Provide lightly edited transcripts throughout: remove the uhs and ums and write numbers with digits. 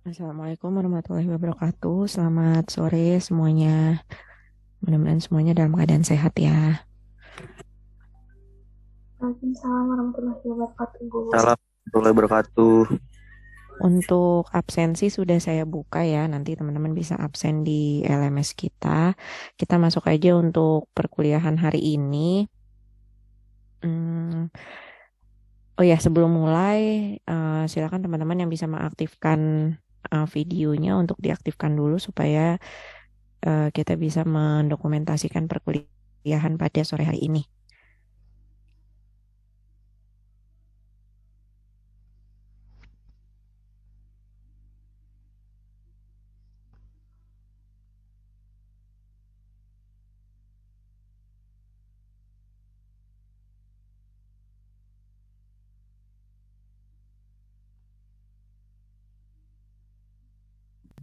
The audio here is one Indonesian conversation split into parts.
Assalamualaikum warahmatullahi wabarakatuh. Selamat sore semuanya. Mudah-mudahan semuanya dalam keadaan sehat ya. Waalaikumsalam warahmatullahi wabarakatuh, Bu. Salam warahmatullahi wabarakatuh. Untuk absensi sudah saya buka ya. Nanti teman-teman bisa absen di LMS kita. Kita masuk aja untuk perkuliahan hari ini. Hmm, oh ya, sebelum mulai, silakan teman-teman yang bisa mengaktifkan videonya untuk diaktifkan dulu supaya kita bisa mendokumentasikan perkuliahan pada sore hari ini.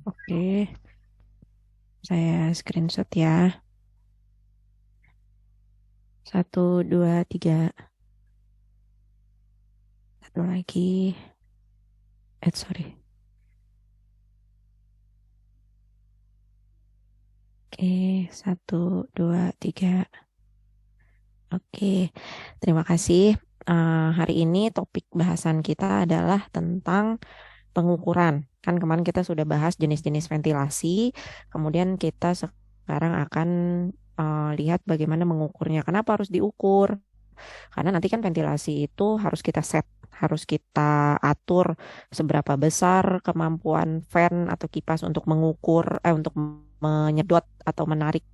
Oke, saya screenshot ya. 1, 2, 3. Satu lagi. Sorry. Oke, 1, 2, 3. Oke, terima kasih. Hari ini topik bahasan kita adalah tentang pengukuran. Kan kemarin kita sudah bahas jenis-jenis ventilasi, kemudian kita sekarang akan lihat bagaimana mengukurnya. Kenapa harus diukur? Karena nanti kan ventilasi itu harus kita set, harus kita atur seberapa besar kemampuan fan atau kipas untuk untuk menyedot atau menarik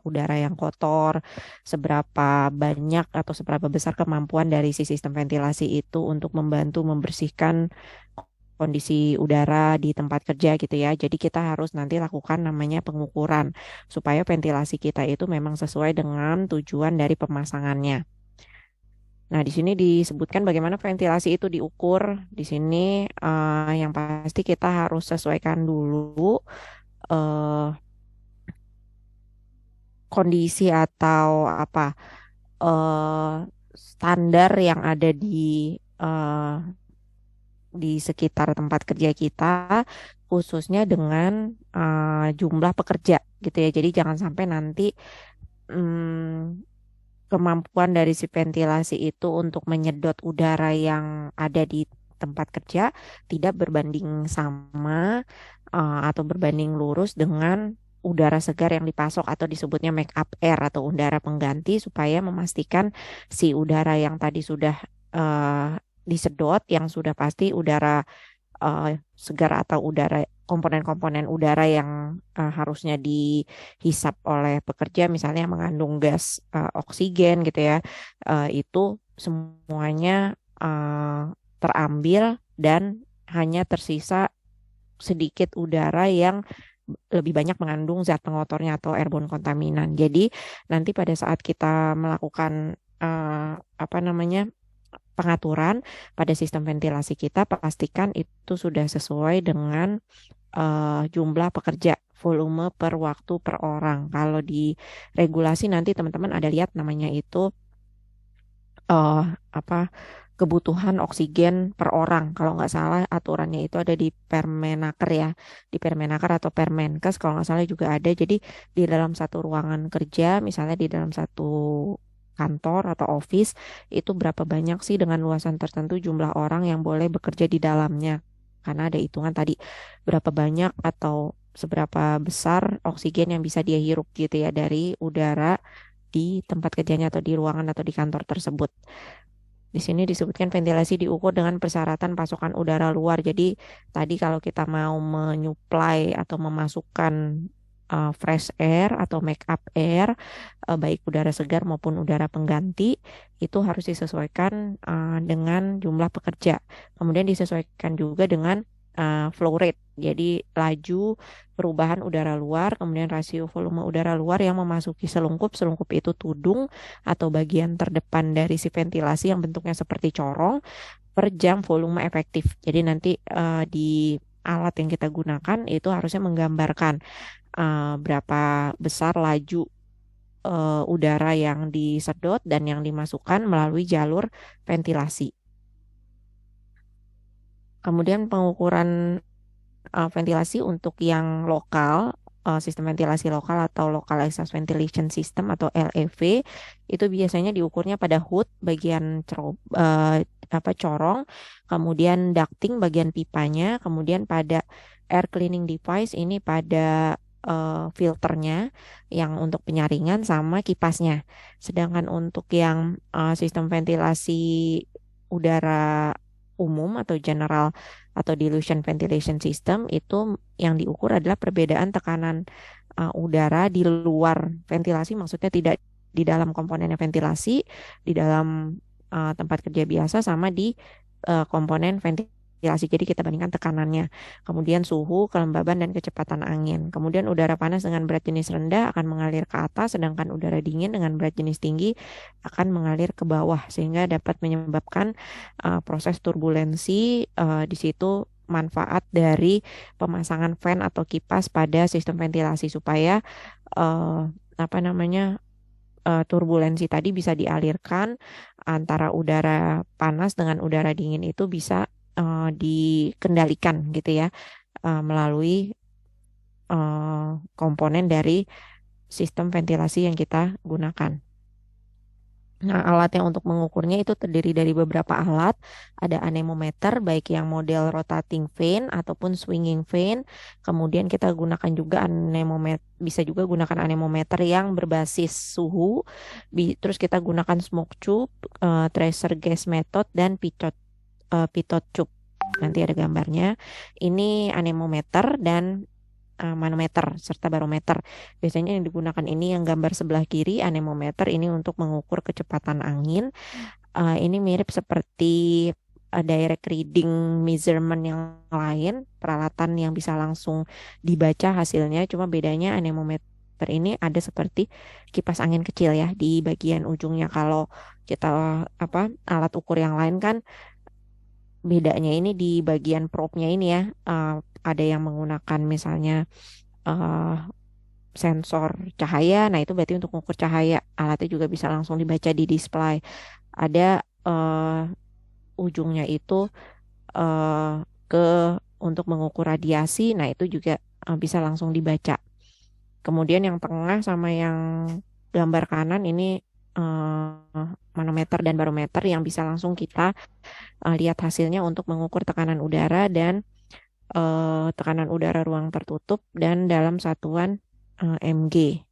udara yang kotor, seberapa banyak atau seberapa besar kemampuan dari si sistem ventilasi itu untuk membantu membersihkan kondisi udara di tempat kerja gitu ya. Jadi kita harus nanti lakukan namanya pengukuran supaya ventilasi kita itu memang sesuai dengan tujuan dari pemasangannya. Nah, di sini disebutkan bagaimana ventilasi itu diukur. Di sini yang pasti kita harus sesuaikan dulu eh, kondisi atau apa eh, standar yang ada eh, di sekitar tempat kerja kita, khususnya dengan jumlah pekerja gitu ya. Jadi jangan sampai nanti mm, kemampuan dari si ventilasi itu untuk menyedot udara yang ada di tempat kerja tidak berbanding sama atau berbanding lurus dengan udara segar yang dipasok atau disebutnya make up air atau udara pengganti supaya memastikan si udara yang tadi sudah eh, disedot yang sudah pasti udara segar atau udara komponen-komponen udara yang harusnya dihisap oleh pekerja misalnya mengandung gas oksigen gitu ya itu semuanya terambil dan hanya tersisa sedikit udara yang lebih banyak mengandung zat pengotornya atau airborne kontaminan. Jadi nanti pada saat kita melakukan apa namanya pengaturan pada sistem ventilasi kita, pastikan itu sudah sesuai dengan jumlah pekerja, volume per waktu per orang. Kalau di regulasi nanti teman-teman ada lihat namanya itu eh apa kebutuhan oksigen per orang. Kalau nggak salah aturannya itu ada di Permenaker ya, di Permenaker atau Permenkes kalau nggak salah juga ada. Jadi di dalam satu ruangan kerja, misalnya di dalam satu kantor atau office itu berapa banyak sih dengan luasan tertentu jumlah orang yang boleh bekerja di dalamnya. Karena ada hitungan tadi berapa banyak atau seberapa besar oksigen yang bisa dia hirup gitu ya dari udara di tempat kerjanya atau di ruangan atau di kantor tersebut. Di sini disebutkan ventilasi diukur dengan persyaratan pasokan udara luar. Jadi tadi kalau kita mau menyuplai atau memasukkan fresh air atau make up air, baik udara segar maupun udara pengganti, itu harus disesuaikan dengan jumlah pekerja. Kemudian disesuaikan juga dengan flow rate. Jadi laju perubahan udara luar, kemudian rasio volume udara luar yang memasuki selungkup. Selungkup itu tudung atau bagian terdepan dari si ventilasi yang bentuknya seperti corong per jam volume efektif. Jadi nanti di alat yang kita gunakan itu harusnya menggambarkan berapa besar laju udara yang disedot dan yang dimasukkan melalui jalur ventilasi. Kemudian pengukuran ventilasi untuk yang lokal, sistem ventilasi lokal atau local exhaust ventilation system atau LEV itu biasanya diukurnya pada hood bagian corong, kemudian ducting bagian pipanya, kemudian pada air cleaning device ini pada filternya yang untuk penyaringan sama kipasnya. Sedangkan untuk yang sistem ventilasi udara umum atau general atau dilution ventilation system itu yang diukur adalah perbedaan tekanan udara di luar ventilasi, maksudnya tidak di dalam komponennya ventilasi, di dalam tempat kerja biasa sama di komponen ventilasi. Jadi kita bandingkan tekanannya, kemudian suhu, kelembaban, dan kecepatan angin. Kemudian udara panas dengan berat jenis rendah akan mengalir ke atas, sedangkan udara dingin dengan berat jenis tinggi akan mengalir ke bawah, sehingga dapat menyebabkan proses turbulensi. Di situ manfaat dari pemasangan fan atau kipas pada sistem ventilasi supaya turbulensi tadi bisa dialirkan antara udara panas dengan udara dingin itu bisa dikendalikan gitu ya, melalui komponen dari sistem ventilasi yang kita gunakan. Nah, alatnya untuk mengukurnya itu terdiri dari beberapa alat. Ada anemometer, baik yang model rotating vane ataupun swinging vane. Kemudian kita gunakan juga bisa juga gunakan anemometer yang berbasis suhu. Terus kita gunakan smoke tube, tracer gas method, dan pitot tube. Nanti ada gambarnya. Ini anemometer dan manometer serta barometer. Biasanya yang digunakan ini yang gambar sebelah kiri, anemometer ini untuk mengukur kecepatan angin. Ini mirip seperti direct reading measurement yang lain, peralatan yang bisa langsung dibaca hasilnya. Cuma bedanya anemometer ini ada seperti kipas angin kecil ya di bagian ujungnya. Kalau kita alat ukur yang lain kan bedanya ini di bagian probe-nya ini ya. Ada yang menggunakan misalnya sensor cahaya. Nah, itu berarti untuk mengukur cahaya. Alatnya juga bisa langsung dibaca di display. Ada ujungnya itu ke untuk mengukur radiasi. Nah, itu juga bisa langsung dibaca. Kemudian yang tengah sama yang gambar kanan ini manometer dan barometer yang bisa langsung kita lihat hasilnya untuk mengukur tekanan udara dan tekanan udara ruang tertutup dan dalam satuan mg.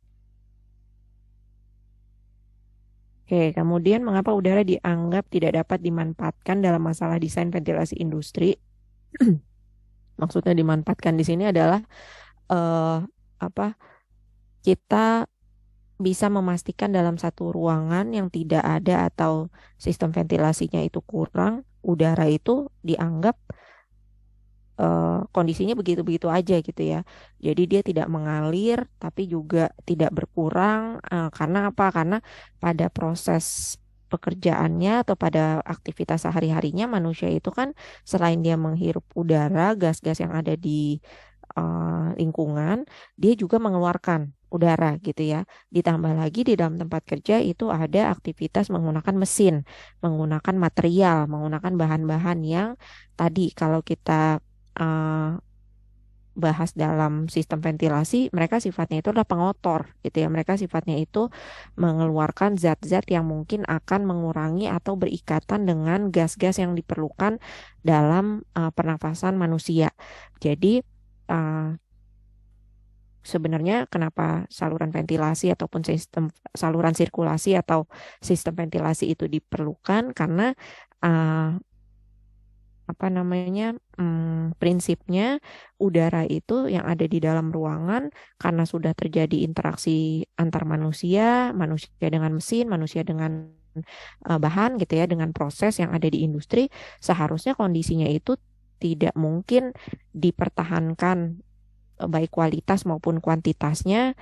Oke, kemudian mengapa udara dianggap tidak dapat dimanfaatkan dalam masalah desain ventilasi industri? Maksudnya dimanfaatkan di sini adalah kita bisa memastikan dalam satu ruangan yang tidak ada atau sistem ventilasinya itu kurang, udara itu dianggap kondisinya begitu-begitu aja gitu ya. Jadi dia tidak mengalir tapi juga tidak berkurang. Karena apa? Karena pada proses pekerjaannya atau pada aktivitas sehari-harinya manusia itu kan selain dia menghirup udara, gas-gas yang ada di lingkungan, dia juga mengeluarkan udara gitu ya. Ditambah lagi di dalam tempat kerja itu ada aktivitas menggunakan mesin, menggunakan material, menggunakan bahan-bahan yang tadi kalau kita bahas dalam sistem ventilasi, mereka sifatnya itu adalah pengotor gitu ya. Mereka sifatnya itu mengeluarkan zat-zat yang mungkin akan mengurangi atau berikatan dengan gas-gas yang diperlukan dalam pernafasan manusia. Jadi sebenarnya kenapa saluran ventilasi ataupun sistem saluran sirkulasi atau sistem ventilasi itu diperlukan karena prinsipnya udara itu yang ada di dalam ruangan karena sudah terjadi interaksi antar manusia, manusia dengan mesin, manusia dengan bahan gitu ya, dengan proses yang ada di industri, seharusnya kondisinya itu tidak mungkin dipertahankan baik kualitas maupun kuantitasnya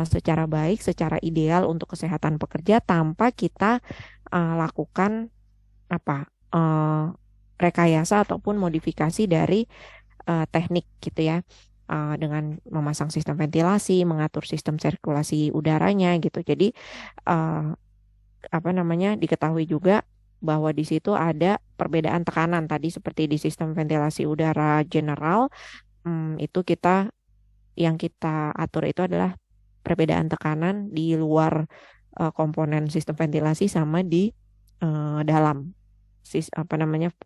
secara baik, secara ideal untuk kesehatan pekerja tanpa kita lakukan rekayasa ataupun modifikasi dari teknik gitu ya, dengan memasang sistem ventilasi, mengatur sistem sirkulasi udaranya gitu. Jadi diketahui juga bahwa di situ ada perbedaan tekanan tadi seperti di sistem ventilasi udara general itu yang kita atur itu adalah perbedaan tekanan di luar komponen sistem ventilasi sama di dalam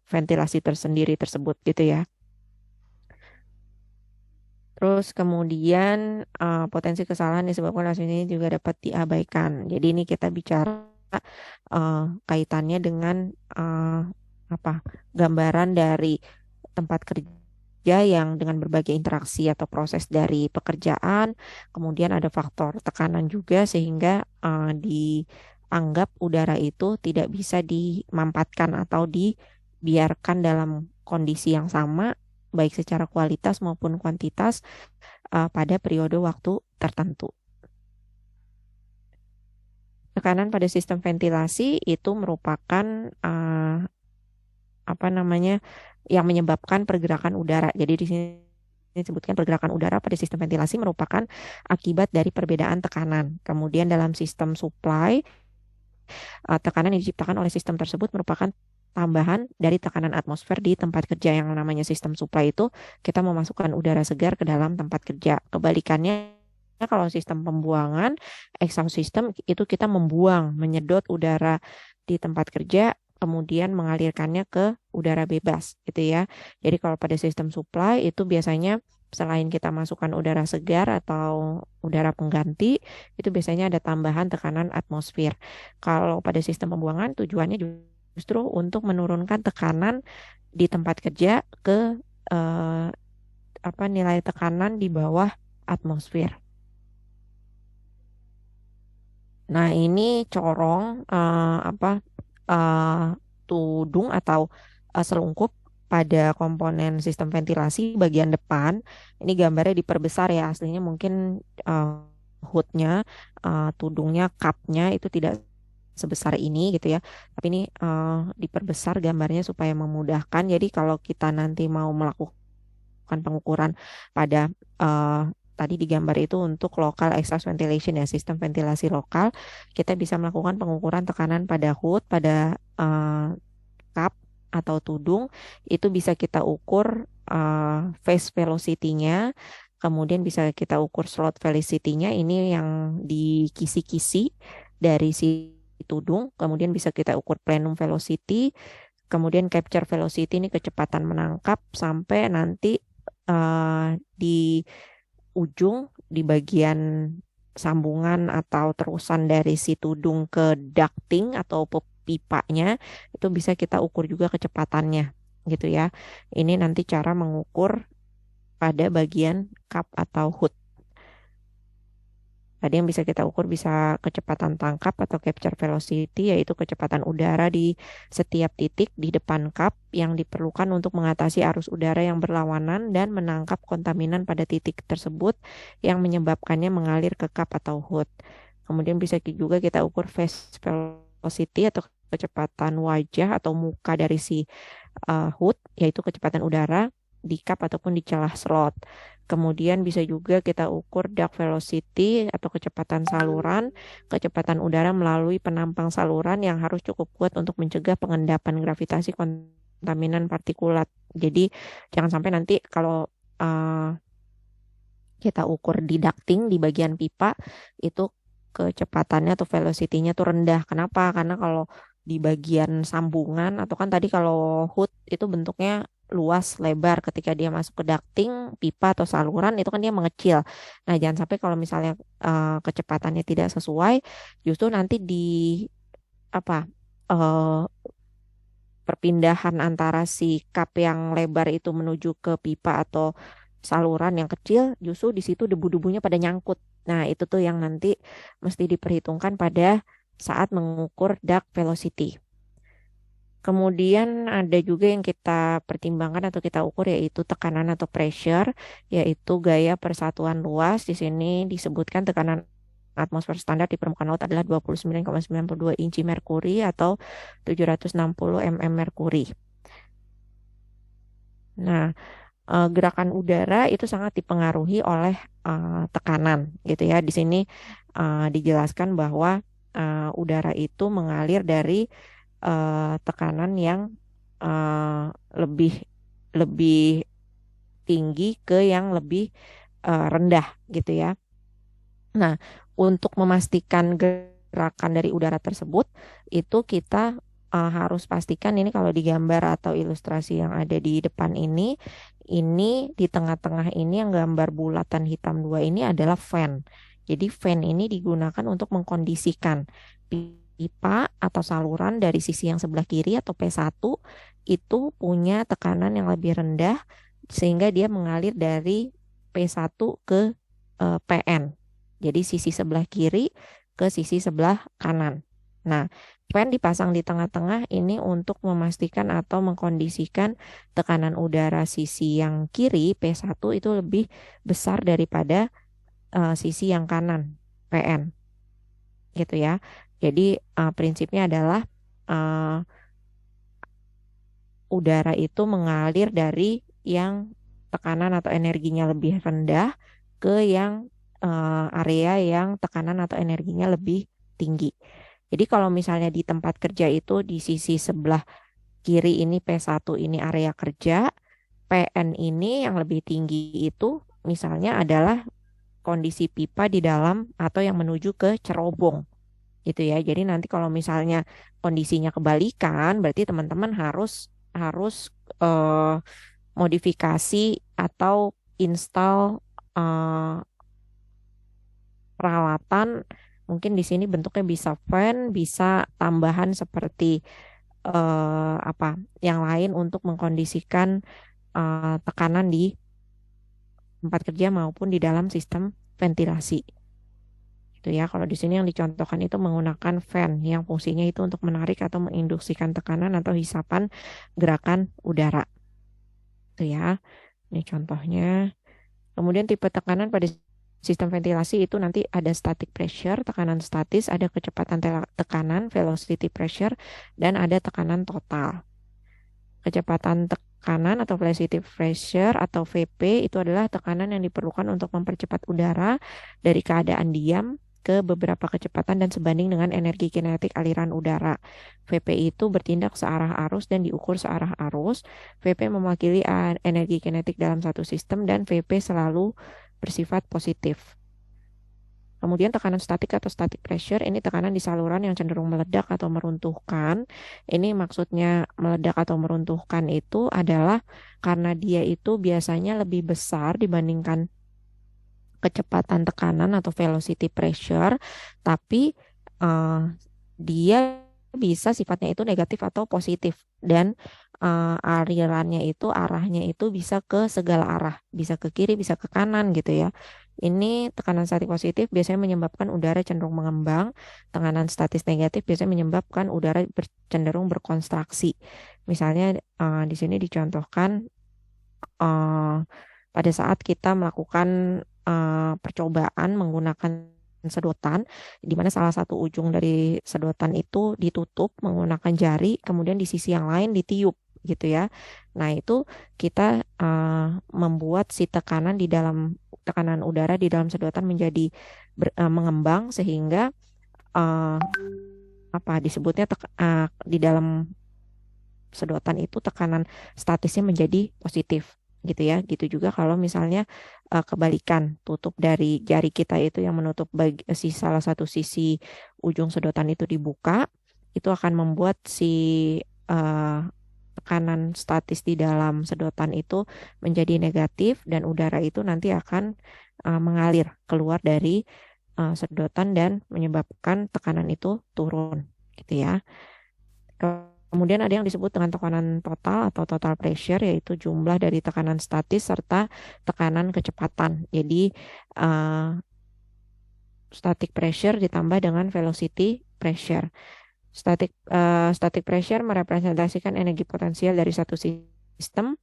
ventilasi tersendiri tersebut gitu ya. Terus kemudian potensi kesalahan disebabkan oleh ini juga dapat diabaikan. Jadi ini kita bicara kaitannya dengan gambaran dari tempat kerja yang dengan berbagai interaksi atau proses dari pekerjaan, kemudian ada faktor tekanan juga sehingga dianggap udara itu tidak bisa dimampatkan atau dibiarkan dalam kondisi yang sama baik secara kualitas maupun kuantitas pada periode waktu tertentu. Tekanan pada sistem ventilasi itu merupakan yang menyebabkan pergerakan udara. Jadi di sini disebutkan pergerakan udara pada sistem ventilasi merupakan akibat dari perbedaan tekanan. Kemudian dalam sistem supply, tekanan yang diciptakan oleh sistem tersebut merupakan tambahan dari tekanan atmosfer di tempat kerja. Yang namanya sistem supply itu kita memasukkan udara segar ke dalam tempat kerja. Kebalikannya, kalau sistem pembuangan, exhaust system itu kita menyedot udara di tempat kerja, kemudian mengalirkannya ke udara bebas gitu ya. Jadi kalau pada sistem supply itu biasanya selain kita masukkan udara segar atau udara pengganti, itu biasanya ada tambahan tekanan atmosfer. Kalau pada sistem pembuangan tujuannya justru untuk menurunkan tekanan di tempat kerja ke nilai tekanan di bawah atmosfer. Nah, ini corong tudung atau selungkup pada komponen sistem ventilasi bagian depan. Ini gambarnya diperbesar ya, aslinya mungkin hoodnya, tudungnya, cupnya itu tidak sebesar ini gitu ya. Tapi ini diperbesar gambarnya supaya memudahkan. Jadi kalau kita nanti mau melakukan pengukuran pada tadi di gambar itu untuk local exhaust ventilation ya, sistem ventilasi lokal, kita bisa melakukan pengukuran tekanan pada hood, pada cup atau tudung. Itu bisa kita ukur phase velocity-nya, kemudian bisa kita ukur slot velocity-nya, ini yang di kisi-kisi dari si tudung, kemudian bisa kita ukur plenum velocity, kemudian capture velocity, ini kecepatan menangkap, sampai nanti di ujung di bagian sambungan atau terusan dari si tudung ke ducting atau pipanya, itu bisa kita ukur juga kecepatannya gitu ya. Ini nanti cara mengukur pada bagian cup atau hood. Tadi yang bisa kita ukur bisa kecepatan tangkap atau capture velocity, yaitu kecepatan udara di setiap titik di depan cup yang diperlukan untuk mengatasi arus udara yang berlawanan dan menangkap kontaminan pada titik tersebut yang menyebabkannya mengalir ke cup atau hood. Kemudian bisa juga kita ukur phase velocity atau kecepatan wajah atau muka dari si hood, yaitu kecepatan udara di cup ataupun di celah slot. Kemudian bisa juga kita ukur duct velocity atau kecepatan saluran, kecepatan udara melalui penampang saluran yang harus cukup kuat untuk mencegah pengendapan gravitasi kontaminan partikulat. Jadi jangan sampai nanti kalau kita ukur di ducting di bagian pipa itu kecepatannya atau velocity-nya tuh rendah. Kenapa? Karena kalau di bagian sambungan atau kan tadi kalau hood itu bentuknya luas lebar, ketika dia masuk ke ducting pipa atau saluran itu kan dia mengecil. Nah, jangan sampai kalau misalnya kecepatannya tidak sesuai, justru nanti di perpindahan antara si cup yang lebar itu menuju ke pipa atau saluran yang kecil, justru di situ debu-debunya pada nyangkut. Nah, itu tuh yang nanti mesti diperhitungkan pada saat mengukur duct velocity. Kemudian ada juga yang kita pertimbangkan atau kita ukur, yaitu tekanan atau pressure, yaitu gaya persatuan luas. Di sini disebutkan tekanan atmosfer standar di permukaan laut adalah 29,92 inci merkuri atau 760 mm merkuri. Nah, gerakan udara itu sangat dipengaruhi oleh tekanan gitu ya. Di sini dijelaskan bahwa udara itu mengalir dari tekanan yang lebih tinggi ke yang lebih rendah gitu ya. Nah, untuk memastikan gerakan dari udara tersebut, itu kita harus pastikan ini kalau di gambar atau ilustrasi yang ada di depan ini di tengah-tengah ini yang gambar bulatan hitam dua ini adalah fan. Jadi fan ini digunakan untuk mengkondisikan pipa atau saluran dari sisi yang sebelah kiri atau P1 itu punya tekanan yang lebih rendah sehingga dia mengalir dari P1 ke PN. Jadi sisi sebelah kiri ke sisi sebelah kanan. Nah, fan dipasang di tengah-tengah ini untuk memastikan atau mengkondisikan tekanan udara sisi yang kiri P1 itu lebih besar daripada sisi yang kanan PN. Gitu ya. Jadi prinsipnya adalah udara itu mengalir dari yang tekanan atau energinya lebih rendah ke yang area yang tekanan atau energinya lebih tinggi. Jadi kalau misalnya di tempat kerja itu di sisi sebelah kiri ini P1 ini area kerja, PN ini yang lebih tinggi itu misalnya adalah kondisi pipa di dalam atau yang menuju ke cerobong gitu ya. Jadi nanti kalau misalnya kondisinya kebalikan, berarti teman-teman harus harus modifikasi atau install peralatan. Mungkin di sini bentuknya bisa fan, bisa tambahan seperti yang lain untuk mengkondisikan tekanan di tempat kerja maupun di dalam sistem ventilasi. Itu ya, kalau di sini yang dicontohkan itu menggunakan fan yang fungsinya itu untuk menarik atau menginduksikan tekanan atau hisapan gerakan udara. Itu ya, ini contohnya. Kemudian tipe tekanan pada sistem ventilasi itu nanti ada static pressure, tekanan statis, ada kecepatan tekanan, velocity pressure, dan ada tekanan total. Kecepatan tekanan atau velocity pressure atau VP itu adalah tekanan yang diperlukan untuk mempercepat udara dari keadaan diam ke beberapa kecepatan dan sebanding dengan energi kinetik aliran udara. VP itu bertindak searah arus dan diukur searah arus. VP mewakili energi kinetik dalam satu sistem dan VP selalu bersifat positif. Kemudian tekanan statik atau static pressure, ini tekanan di saluran yang cenderung meledak atau meruntuhkan. Ini maksudnya meledak atau meruntuhkan itu adalah karena dia itu biasanya lebih besar dibandingkan kecepatan tekanan atau velocity pressure, tapi dia bisa sifatnya itu negatif atau positif dan alirannya itu arahnya itu bisa ke segala arah, bisa ke kiri, bisa ke kanan gitu ya. Ini tekanan statik positif biasanya menyebabkan udara cenderung mengembang, tekanan statis negatif biasanya menyebabkan udara cenderung berkontraksi. Misalnya di sini dicontohkan pada saat kita melakukan percobaan menggunakan sedotan, di mana salah satu ujung dari sedotan itu ditutup menggunakan jari, kemudian di sisi yang lain ditiup gitu ya. Nah itu kita membuat si tekanan udara di dalam sedotan menjadi mengembang sehingga disebutnya di dalam sedotan itu tekanan statisnya menjadi positif gitu ya. Gitu juga kalau misalnya kebalikan, tutup dari jari kita itu yang menutup salah satu sisi ujung sedotan itu dibuka, itu akan membuat si tekanan statis di dalam sedotan itu menjadi negatif dan udara itu nanti akan mengalir keluar dari sedotan dan menyebabkan tekanan itu turun gitu ya. Kemudian ada yang disebut dengan tekanan total atau total pressure, yaitu jumlah dari tekanan statis serta tekanan kecepatan. Jadi static pressure ditambah dengan velocity pressure. Static pressure merepresentasikan energi potensial dari satu sistem,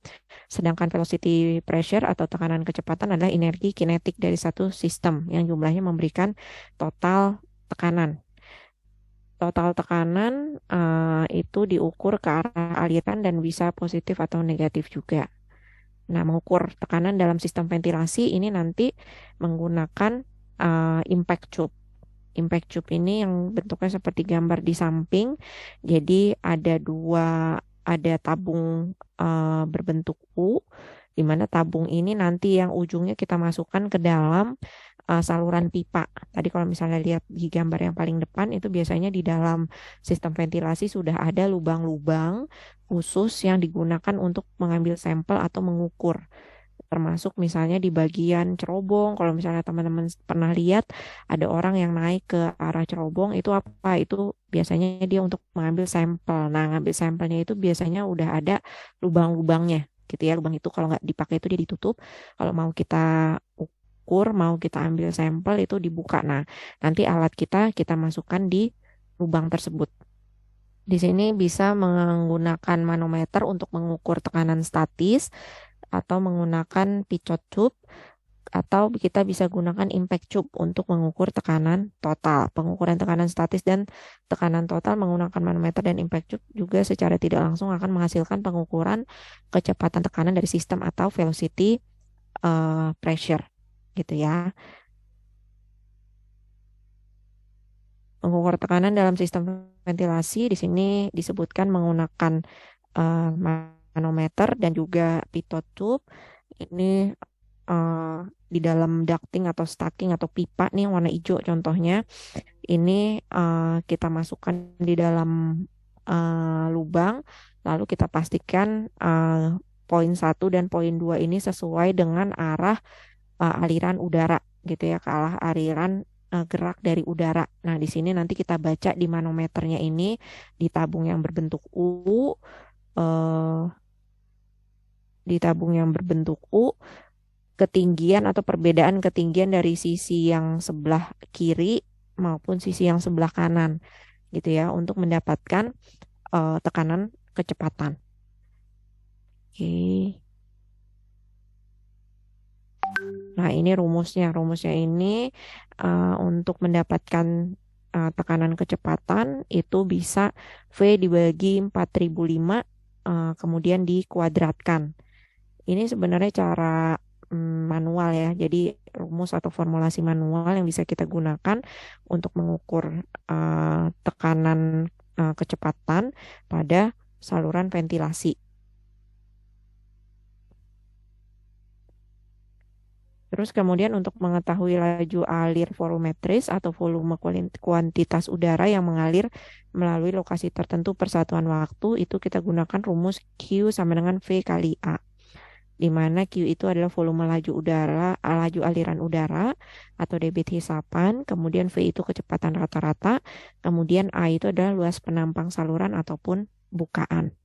sedangkan velocity pressure atau tekanan kecepatan adalah energi kinetik dari satu sistem yang jumlahnya memberikan total tekanan. Total tekanan itu diukur ke arah aliran dan bisa positif atau negatif juga. Nah, mengukur tekanan dalam sistem ventilasi ini nanti menggunakan impact tube. Impact tube ini yang bentuknya seperti gambar di samping. Jadi ada tabung berbentuk U di mana tabung ini nanti yang ujungnya kita masukkan ke dalam saluran pipa. Tadi kalau misalnya lihat di gambar yang paling depan itu biasanya di dalam sistem ventilasi sudah ada lubang-lubang khusus yang digunakan untuk mengambil sampel atau mengukur. Termasuk misalnya di bagian cerobong, kalau misalnya teman-teman pernah lihat ada orang yang naik ke arah cerobong itu apa? Itu biasanya dia untuk mengambil sampel. Nah, ngambil sampelnya itu biasanya udah ada lubang-lubangnya gitu ya. Lubang itu kalau nggak dipakai itu dia ditutup. Kalau mau kita ukur, mau kita ambil sampel itu dibuka. Nah, nanti alat kita masukkan di lubang tersebut. Di sini bisa menggunakan manometer untuk mengukur tekanan statis atau menggunakan picot tube atau kita bisa gunakan impact tube untuk mengukur tekanan total. Pengukuran tekanan statis dan tekanan total menggunakan manometer dan impact tube juga secara tidak langsung akan menghasilkan pengukuran kecepatan tekanan dari sistem atau velocity pressure gitu ya. Mengukur tekanan dalam sistem ventilasi di sini disebutkan menggunakan manometer dan juga pitot tube. Ini di dalam ducting atau stacking atau pipa nih yang warna hijau contohnya. Ini kita masukkan di dalam lubang, lalu kita pastikan poin 1 dan poin 2 ini sesuai dengan arah aliran udara gitu ya, ke arah aliran gerak dari udara. Nah, di sini nanti kita baca di manometernya ini di tabung yang berbentuk U, di tabung yang berbentuk U, ketinggian atau perbedaan ketinggian dari sisi yang sebelah kiri maupun sisi yang sebelah kanan gitu ya, untuk mendapatkan tekanan kecepatan. Oke. Nah, ini rumusnya. Rumusnya ini untuk mendapatkan tekanan kecepatan itu bisa V dibagi 4005 kemudian dikuadratkan. Ini sebenarnya cara manual ya. Jadi rumus atau formulasi manual yang bisa kita gunakan untuk mengukur tekanan kecepatan pada saluran ventilasi. Terus kemudian untuk mengetahui laju alir volumetris atau volume kuantitas udara yang mengalir melalui lokasi tertentu per satuan waktu, itu kita gunakan rumus Q sama dengan V kali A. Di mana Q itu adalah volume laju udara, laju aliran udara atau debit hisapan, kemudian V itu kecepatan rata-rata, kemudian A itu adalah luas penampang saluran ataupun bukaan.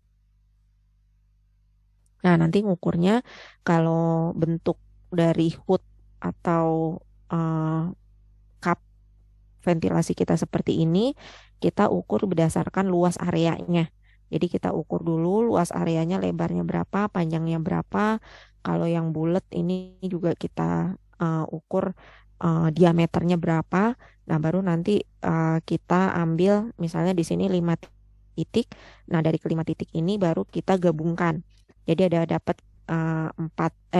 Nah, nanti ngukurnya kalau bentuk dari hood atau cup ventilasi kita seperti ini, kita ukur berdasarkan luas areanya. Jadi kita ukur dulu luas areanya, lebarnya berapa, panjangnya berapa. Kalau yang bulat ini juga kita ukur diameternya berapa. Nah, baru nanti kita ambil misalnya di sini 5 titik. Nah, dari kelima titik ini baru kita gabungkan. Jadi ada dapat 5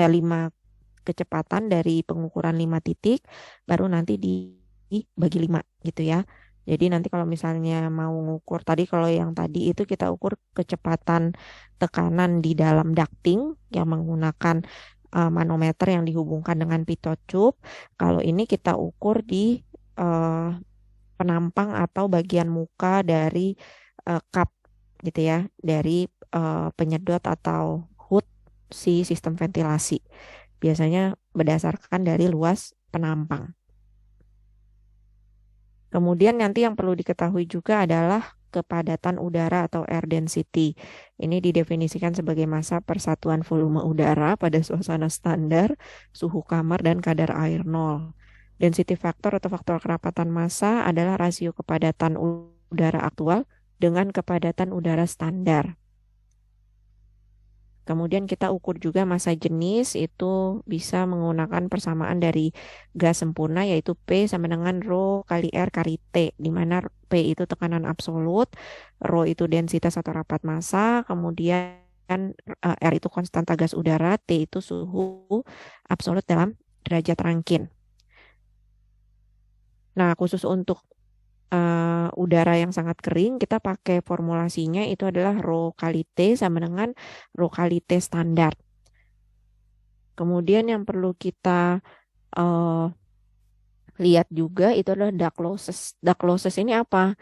kecepatan dari pengukuran 5 titik, baru nanti dibagi 5 gitu ya. Jadi nanti kalau misalnya mau ngukur tadi, kalau yang tadi itu kita ukur kecepatan tekanan di dalam ducting yang menggunakan manometer yang dihubungkan dengan pitot tube. Kalau ini kita ukur di penampang atau bagian muka dari cup gitu ya, dari penyedot atau hood si sistem ventilasi. Biasanya berdasarkan dari luas penampang. Kemudian nanti yang perlu diketahui juga adalah kepadatan udara atau air density. Ini didefinisikan sebagai massa per satuan volume udara pada suasana standar, suhu kamar, dan kadar air 0. Density factor atau faktor kerapatan massa adalah rasio kepadatan udara aktual dengan kepadatan udara standar. Kemudian kita ukur juga massa jenis, itu bisa menggunakan persamaan dari gas sempurna yaitu P sama dengan rho kali R kali T, di mana P itu tekanan absolut, rho itu densitas atau rapat massa, kemudian R itu konstanta gas udara, T itu suhu absolut dalam derajat Rankine. Nah, khusus untuk udara yang sangat kering, kita pakai formulasinya itu adalah rho kali T sama dengan rho kali T standar. Kemudian yang perlu kita eh, lihat juga itu adalah duct losses. Duct losses ini apa?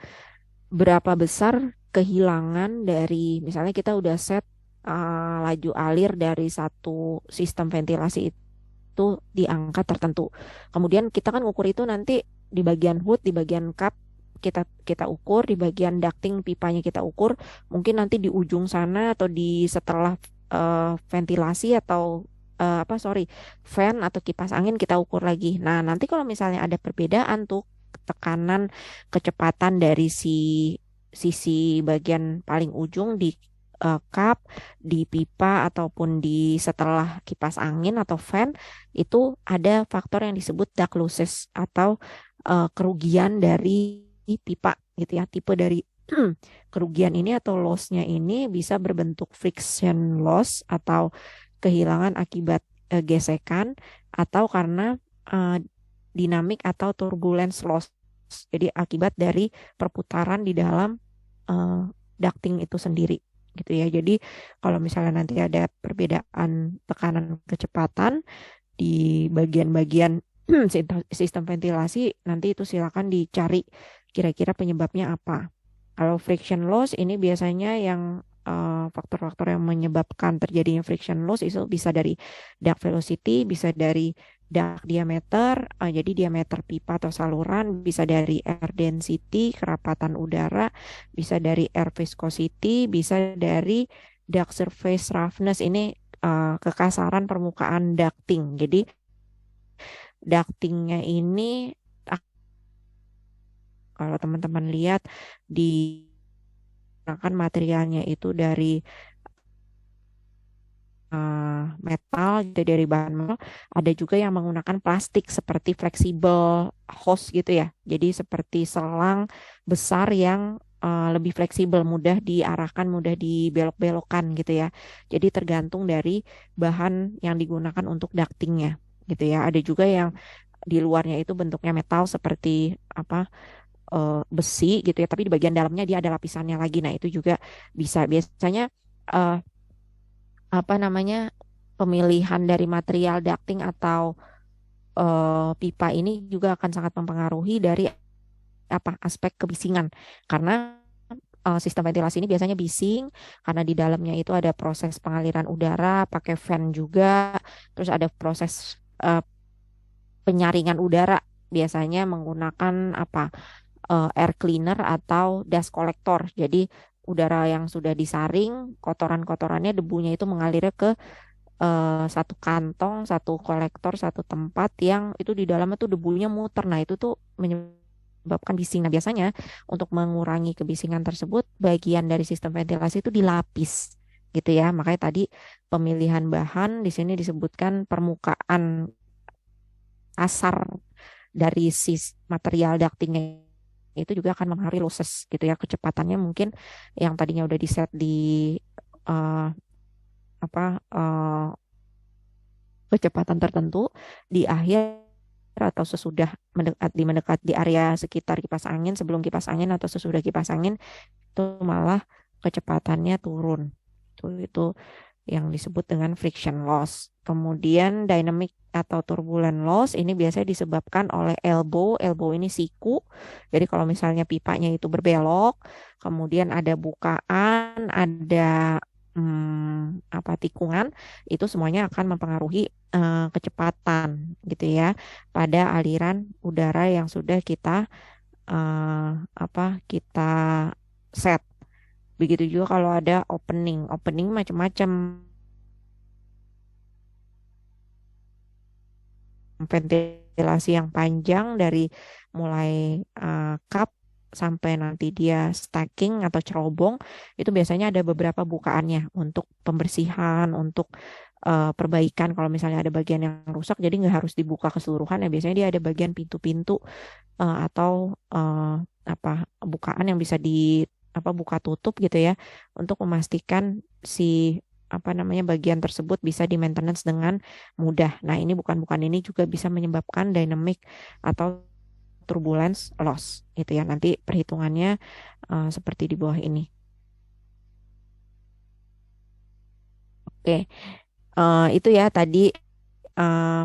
Berapa besar kehilangan dari misalnya kita udah set laju alir dari satu sistem ventilasi itu di angka tertentu. Kemudian kita kan ukur itu nanti di bagian hood, di bagian cap kita kita ukur, di bagian ducting pipanya kita ukur, mungkin nanti di ujung sana atau di setelah ventilasi atau fan atau kipas angin kita ukur lagi. Nah, nanti kalau misalnya ada perbedaan tuh tekanan kecepatan dari sisi bagian paling ujung di cup, di pipa ataupun di setelah kipas angin atau fan itu ada faktor yang disebut duct losses atau kerugian dari pipa gitu ya. Tipe dari kerugian ini atau loss-nya ini bisa berbentuk friction loss atau kehilangan akibat gesekan atau karena eh, dinamik atau turbulence loss. Jadi akibat dari perputaran di dalam eh, ducting itu sendiri gitu ya. Jadi kalau misalnya nanti ada perbedaan tekanan kecepatan di bagian-bagian sistem ventilasi, nanti itu silakan dicari kira-kira penyebabnya apa. Kalau friction loss ini biasanya yang faktor-faktor yang menyebabkan terjadinya friction loss itu bisa dari duct velocity, bisa dari duct diameter, jadi diameter pipa atau saluran, bisa dari air density, kerapatan udara, bisa dari air viscosity, bisa dari duct surface roughness. Ini kekasaran permukaan ducting. Jadi ductingnya ini kalau teman-teman lihat di kan materialnya itu dari metal, jadi dari bahan metal. Ada juga yang menggunakan plastik seperti fleksibel hose gitu ya. Jadi seperti selang besar yang lebih fleksibel, mudah diarahkan, mudah dibelok-belokkan gitu ya. Jadi tergantung dari bahan yang digunakan untuk ductingnya gitu ya. Ada juga yang di luarnya itu bentuknya metal seperti besi gitu ya, tapi di bagian dalamnya dia ada lapisannya lagi. Nah, itu juga bisa. Biasanya eh, pemilihan dari material ducting atau pipa ini juga akan sangat mempengaruhi dari aspek kebisingan. Karena sistem ventilasi ini biasanya bising karena di dalamnya itu ada proses pengaliran udara, pakai fan juga, terus ada proses eh, penyaringan udara biasanya menggunakan air cleaner atau dust collector. Jadi udara yang sudah disaring, kotoran-kotorannya, debunya itu mengalirnya ke satu kantong, satu kolektor, satu tempat yang itu di dalamnya tuh debunya muter. Nah, itu tuh menyebabkan bising. Nah, biasanya untuk mengurangi kebisingan tersebut, bagian dari sistem ventilasi itu dilapis gitu ya. Makanya tadi pemilihan bahan di sini disebutkan permukaan kasar dari material ductingnya itu juga akan mempengaruhi losses gitu ya. Kecepatannya mungkin yang tadinya udah di set di eh, apa eh, kecepatan tertentu di akhir atau sesudah mendekat di area sekitar kipas angin, sebelum kipas angin atau sesudah kipas angin itu malah kecepatannya turun. Itu yang disebut dengan friction loss. Kemudian dynamic atau turbulent loss ini biasanya disebabkan oleh elbow. Elbow ini siku. Jadi kalau misalnya pipanya itu berbelok, kemudian ada bukaan, ada tikungan, itu semuanya akan mempengaruhi kecepatan gitu ya pada aliran udara yang sudah kita kita set. Begitu juga kalau ada opening. Opening macam-macam. Ventilasi yang panjang dari mulai cup sampai nanti dia stacking atau cerobong, itu biasanya ada beberapa bukaannya untuk pembersihan, untuk perbaikan kalau misalnya ada bagian yang rusak, jadi nggak harus dibuka keseluruhan ya. Biasanya dia ada bagian pintu-pintu atau bukaan yang bisa buka tutup gitu ya, untuk memastikan si bagian tersebut bisa di maintenance dengan mudah. Nah, ini bukan ini juga bisa menyebabkan dynamic atau turbulence loss gitu ya. Nanti perhitungannya seperti di bawah ini. Oke. Itu ya tadi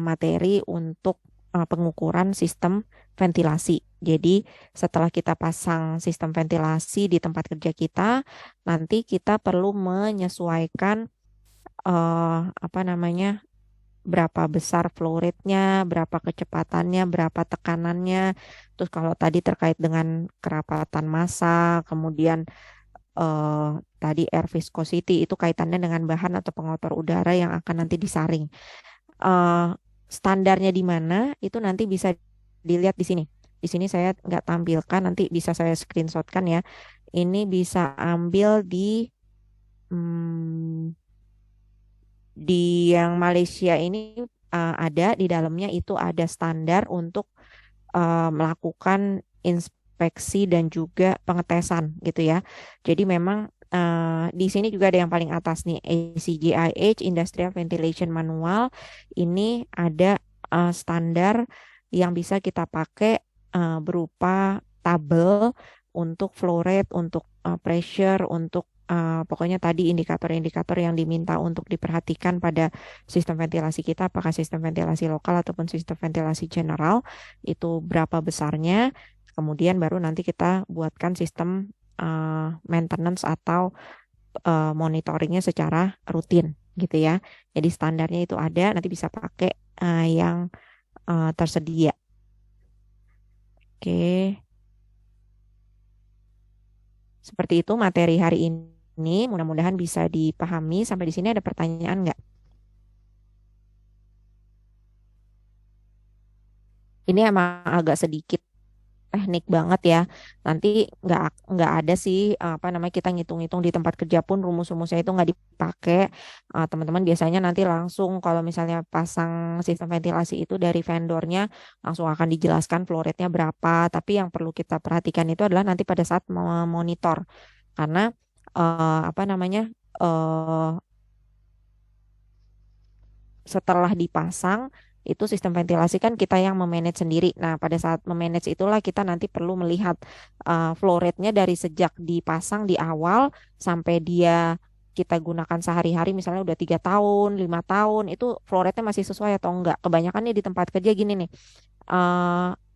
materi untuk pengukuran sistem ventilasi. Jadi setelah kita pasang sistem ventilasi di tempat kerja kita, nanti kita perlu menyesuaikan apa namanya, berapa besar flow rate-nya, berapa kecepatannya, berapa tekanannya. Terus kalau tadi terkait dengan kerapatan massa, kemudian tadi air viscosity itu kaitannya dengan bahan atau pengotor udara yang akan nanti disaring. Eh, Standarnya di mana itu nanti bisa dilihat di sini. Di sini saya nggak tampilkan, nanti bisa saya screenshotkan ya. Ini bisa ambil hmm, di yang Malaysia ini ada di dalamnya itu ada standar untuk melakukan inspeksi dan juga pengetesan gitu ya. Jadi memang di sini juga ada yang paling atas nih ACGIH Industrial Ventilation Manual. Ini ada standar yang bisa kita pakai berupa tabel untuk flow rate, untuk pressure, untuk pokoknya tadi indikator-indikator yang diminta untuk diperhatikan pada sistem ventilasi kita, apakah sistem ventilasi lokal ataupun sistem ventilasi general, itu berapa besarnya. Kemudian baru nanti kita buatkan sistem maintenance atau monitoringnya secara rutin gitu ya. Jadi standarnya itu ada, nanti bisa pakai yang tersedia. Oke. Seperti itu materi hari ini. Mudah-mudahan bisa dipahami. Sampai di sini ada pertanyaan nggak? Ini emang agak sedikit teknik banget ya. Nanti nggak ada sih apa namanya kita ngitung-ngitung di tempat kerja pun rumus-rumusnya itu nggak dipakai. Teman-teman biasanya nanti langsung kalau misalnya pasang sistem ventilasi itu dari vendornya langsung akan dijelaskan flow rate-nya berapa. Tapi yang perlu kita perhatikan itu adalah nanti pada saat memonitor karena apa namanya setelah dipasang itu sistem ventilasi kan kita yang memanage sendiri. Nah, pada saat memanage itulah kita nanti perlu melihat flow rate-nya dari sejak dipasang di awal sampai dia kita gunakan sehari-hari, misalnya udah 3 tahun, 5 tahun, itu flow rate-nya masih sesuai atau enggak. Kebanyakan nih di tempat kerja gini nih,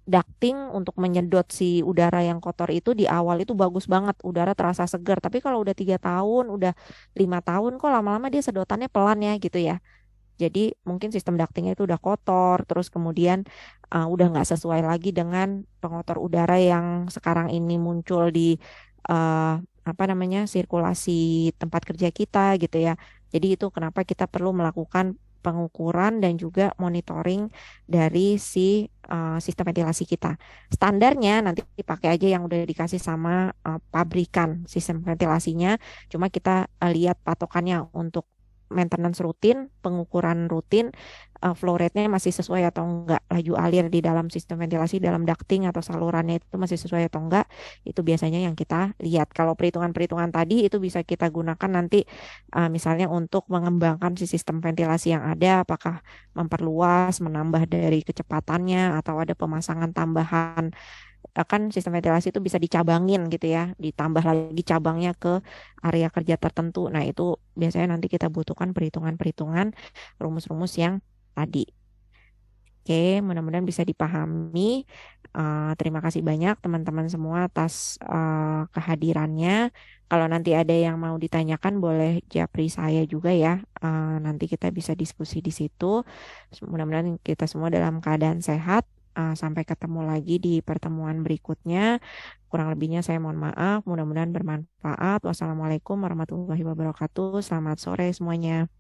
ducting untuk menyedot si udara yang kotor itu di awal itu bagus banget, udara terasa segar. Tapi kalau udah 3 tahun, udah 5 tahun, kok lama-lama dia sedotannya pelan ya gitu ya. Jadi mungkin sistem ductingnya itu udah kotor, terus kemudian udah nggak sesuai lagi dengan pengotor udara yang sekarang ini muncul di apa namanya sirkulasi tempat kerja kita gitu ya. Jadi itu kenapa kita perlu melakukan pengukuran dan juga monitoring dari si sistem ventilasi kita. Standarnya nanti dipakai aja yang udah dikasih sama pabrikan sistem ventilasinya. Cuma kita lihat patokannya untuk maintenance rutin, pengukuran rutin, flow rate-nya masih sesuai atau enggak, laju alir di dalam sistem ventilasi, dalam ducting atau salurannya itu masih sesuai atau enggak, itu biasanya yang kita lihat. Kalau perhitungan-perhitungan tadi itu bisa kita gunakan nanti misalnya untuk mengembangkan si sistem ventilasi yang ada, apakah memperluas, menambah dari kecepatannya, atau ada pemasangan tambahan kan sistem ventilasi itu bisa dicabangin gitu ya, ditambah lagi cabangnya ke area kerja tertentu. Nah, itu biasanya nanti kita butuhkan perhitungan-perhitungan rumus-rumus yang tadi. Oke, mudah-mudahan bisa dipahami. Terima kasih banyak teman-teman semua atas kehadirannya. Kalau nanti ada yang mau ditanyakan, boleh japri saya juga ya. Nanti kita bisa diskusi di situ. Mudah-mudahan kita semua dalam keadaan sehat. Sampai ketemu lagi di pertemuan berikutnya. Kurang lebihnya saya mohon maaf. Mudah-mudahan bermanfaat. Wassalamualaikum warahmatullahi wabarakatuh. Selamat sore semuanya.